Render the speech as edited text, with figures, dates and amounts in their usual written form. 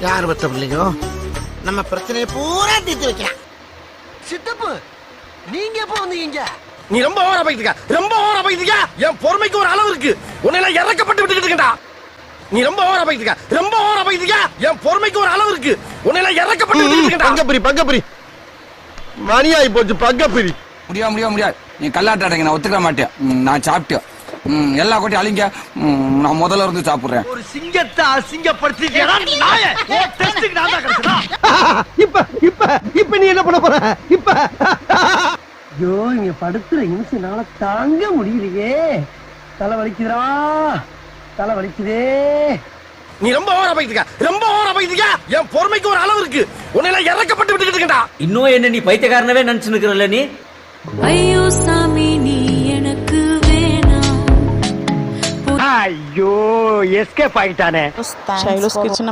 யார் பத்த பிள்ளைங்க நம்ம பிரச்சனையை பூரா தீர்த்து வைக்கலாம். சித்தப்பு நீங்க எப்ப வந்தீங்க? நீ ரொம்ப ஓவரா போயிட்டு என் பொறுமைக்கு ஒரு அளவு இருக்கு. உன்னை இறக்கப்பட்டு விட்டுக்கிட்டு இருக்கா. நீ ரொம்ப ஓவரா போயிட்டு என் பொறுமைக்கு ஒரு அளவு இருக்கு. உன்னை இறக்கப்பட்டு விட்டுக்கிட்டு இருக்கா. பங்கப்பிரி மணியாயி போச்சு. பங்கப்பிரி முடியாது. நீ கல்லாட்டாடங்க, நான் ஒத்துக்க மாட்டேன். நான் சாப்பிட்டேன். எல்லா கோட்டையும் அழிங்க. நான் முதல்ல இருந்து சாப்பிடுறேன். ஒரு சிங்கத்தை அசிங்கப்படுத்திட்டேடா நாய. ஓ டெஸ்டுக்கு நான் தான் கிடைச்சதா? இப்ப நீ என்ன பண்ண போற? இப்ப ஐயோ இங்க படுத்துற நிமிஷம்னால தாங்க முடியலையே. தலை வலிக்குதே. நீ ரொம்ப ஓவரா போயிட்டு என் பொறுமைக்கு ஒரு அளவு இருக்கு. உன்னை இறக்கப்பட்டு விட்டுக்கிட்டு இருக்கா. இன்னும் என்ன நீ பைத்தியக்காரனவே நினைச்சு நிக்கிறல்ல நீ? ஐயோ சாமி நீ எனக்கு வேணாம். ஐயோ எஸ்கேப் ஆயிட்டானே. Shailos Kitchen